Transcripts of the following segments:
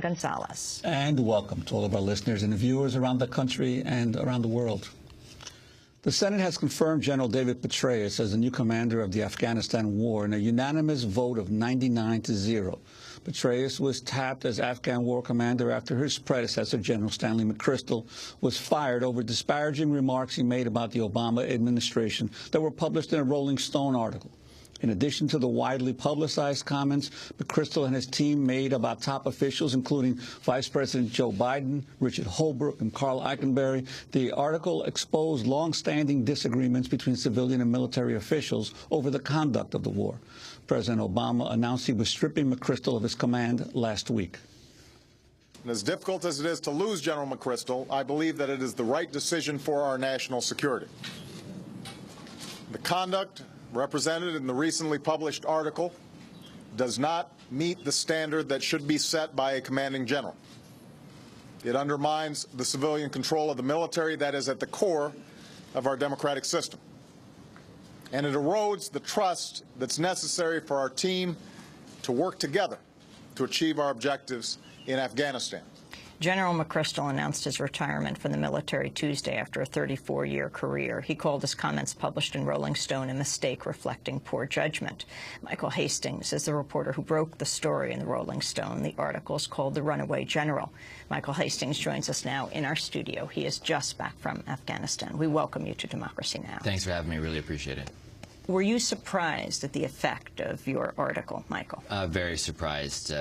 Gonzalez. And welcome to all of our listeners and viewers around the country and around the world. The Senate has confirmed General David Petraues as the new commander of the Afghanistan war in a unanimous vote of 99-0. Petraues was tapped as Afghan war commander after his predecessor, General Stanley McChrystal, was fired over disparaging remarks he made about the Obama administration that were published in a Rolling Stone article. In addition to the widely publicized comments McChrystal and his team made about top officials, including Vice President Joe Biden, Richard Holbrooke, and Carl Eikenberry, the article exposed long-standing disagreements between civilian and military officials over the conduct of the war. President Obama announced he was stripping McChrystal of his command last week. And as difficult as it is to lose General McChrystal, I believe that it is the right decision for our national security. The conduct represented in the recently published article does not meet the standard that should be set by a commanding general. It undermines the civilian control of the military that is at the core of our democratic system. And it erodes the trust that's necessary for our team to work together to achieve our objectives in Afghanistan. General McChrystal announced his retirement from the military Tuesday after a 34-year career. He called his comments published in Rolling Stone a mistake reflecting poor judgment. Michael Hastings is the reporter who broke the story in the Rolling Stone. The article is called The Runaway General. Michael Hastings joins us now in our studio. He is just back from Afghanistan. We welcome you to Democracy Now! Thanks for having me. Really appreciate it. Were you surprised at the effect of your article, Michael? Very surprised.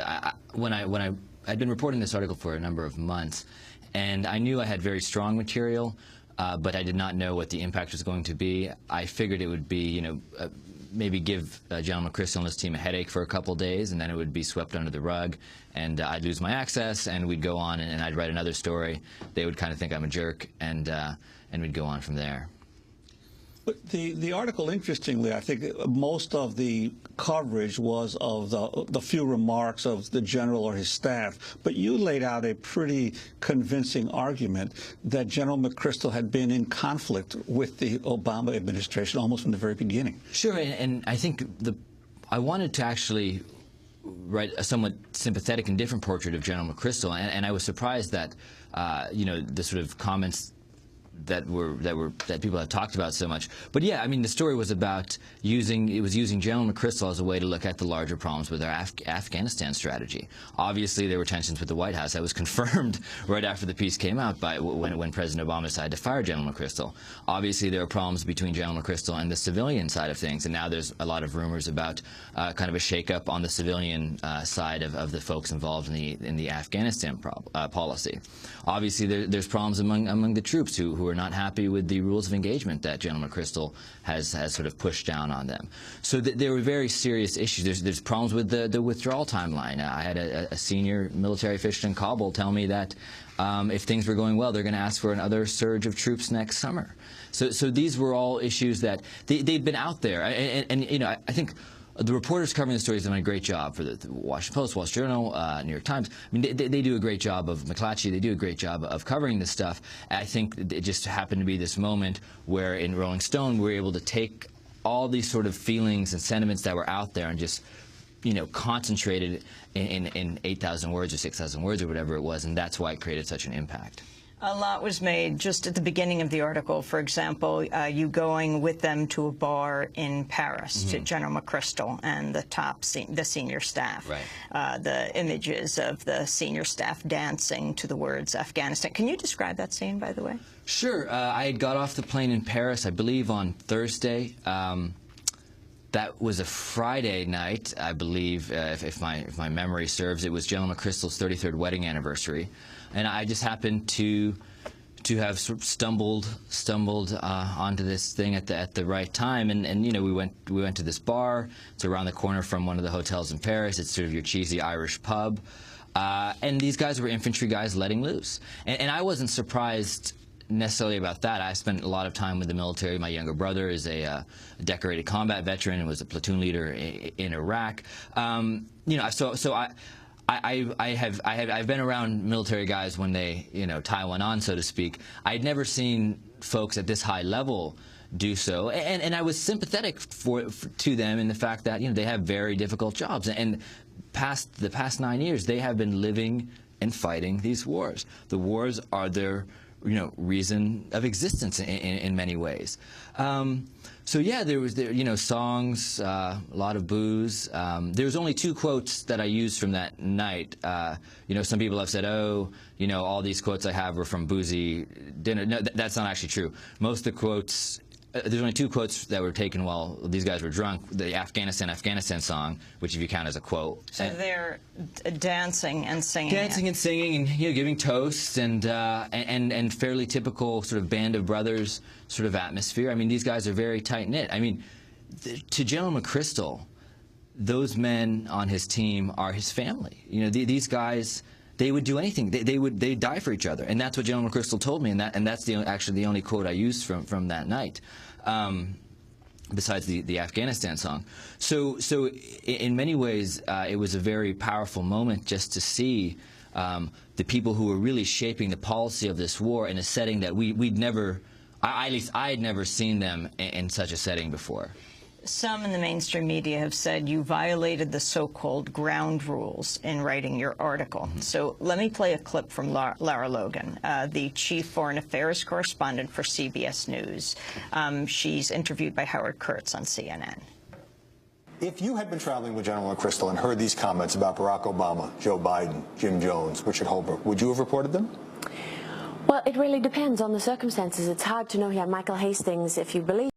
I'd been reporting this article for a number of months, and I knew I had very strong material, but I did not know what the impact was going to be. I figured it would be, maybe give General McChrystal and his team a headache for a couple days, and then it would be swept under the rug, and I'd lose my access, and we'd go on, and I'd write another story. They would kind of think I'm a jerk, and we'd go on from there. But the article, interestingly, I think most of the coverage was of the few remarks of the general or his staff. But you laid out a pretty convincing argument that General McChrystal had been in conflict with the Obama administration almost from the very beginning. Sure, and I think I wanted to actually write a somewhat sympathetic and different portrait of General McChrystal, and I was surprised that the sort of comments that people have talked about so much. But yeah, I mean, the story was about using General McChrystal as a way to look at the larger problems with our Afghanistan strategy. Obviously, there were tensions with the White House. That was confirmed right after the piece came out when President Obama decided to fire General McChrystal. Obviously, there were problems between General McChrystal and the civilian side of things, and now there's a lot of rumors about kind of a shakeup on the civilian side of the folks involved in the Afghanistan policy. Obviously, there's problems among the troops who are not happy with the rules of engagement that General McChrystal has sort of pushed down on them. So there were very serious issues. There's problems with the withdrawal timeline. I had a senior military official in Kabul tell me that if things were going well, they're going to ask for another surge of troops next summer. So these were all issues that they've been out there. And I think the reporters covering the stories have done a great job for the Washington Post, Wall Street Journal, New York Times. I mean, they do a great job of McClatchy. They do a great job of covering this stuff. I think it just happened to be this moment where in Rolling Stone we were able to take all these sort of feelings and sentiments that were out there and just, concentrated in 8,000 words or 6,000 words or whatever it was, and that's why it created such an impact. A lot was made just at the beginning of the article. For example, you going with them to a bar in Paris, to General McChrystal and the senior staff. Right. The images of the senior staff dancing to the words Afghanistan. Can you describe that scene, by the way? Sure. I had got off the plane in Paris, I believe, on Thursday. That was a Friday night, I believe, if my memory serves. It was General McChrystal's 33rd wedding anniversary, and I just happened to have sort of stumbled onto this thing at the right time, and we went to this bar. It's around the corner from one of the hotels in Paris. It's sort of your cheesy Irish pub, and these guys were infantry guys letting loose, and I wasn't surprised necessarily about that. I spent a lot of time with the military. My younger brother is a decorated combat veteran and was a platoon leader in Iraq. I've been around military guys when they tie one on, so to speak. I'd never seen folks at this high level do so, and I was sympathetic to them in the fact that they have very difficult jobs, and the past 9 years, they have been living and fighting these wars. The wars are their, reason of existence in many ways. So yeah, there was songs, a lot of booze. There was only 2 quotes that I used from that night. Some people have said, oh, all these quotes I have were from boozy dinner. No, that's not actually true. Most of the quotes, there's only 2 quotes that were taken while these guys were drunk. The Afghanistan song, which if you count as a quote. So they're dancing and singing. Dancing and singing and giving toasts and fairly typical sort of Band of Brothers sort of atmosphere. I mean, these guys are very tight-knit. I mean, to General McChrystal, those men on his team are his family. These guys, they would do anything. They'd die for each other, and that's what General McChrystal told me, and that's actually the only quote I used from that night, besides the Afghanistan song. So in many ways, it was a very powerful moment just to see the people who were really shaping the policy of this war in a setting that we'd never, at least I had never seen them in such a setting before. Some in the mainstream media have said you violated the so-called ground rules in writing your article. So let me play a clip from Lara Logan, the chief foreign affairs correspondent for CBS News. She's interviewed by Howard Kurtz on CNN. If you had been traveling with General McChrystal and heard these comments about Barack Obama, Joe Biden, Jim Jones, Richard Holbrooke, would you have reported them? Well, it really depends on the circumstances. It's hard to know here. Michael Hastings, if you believe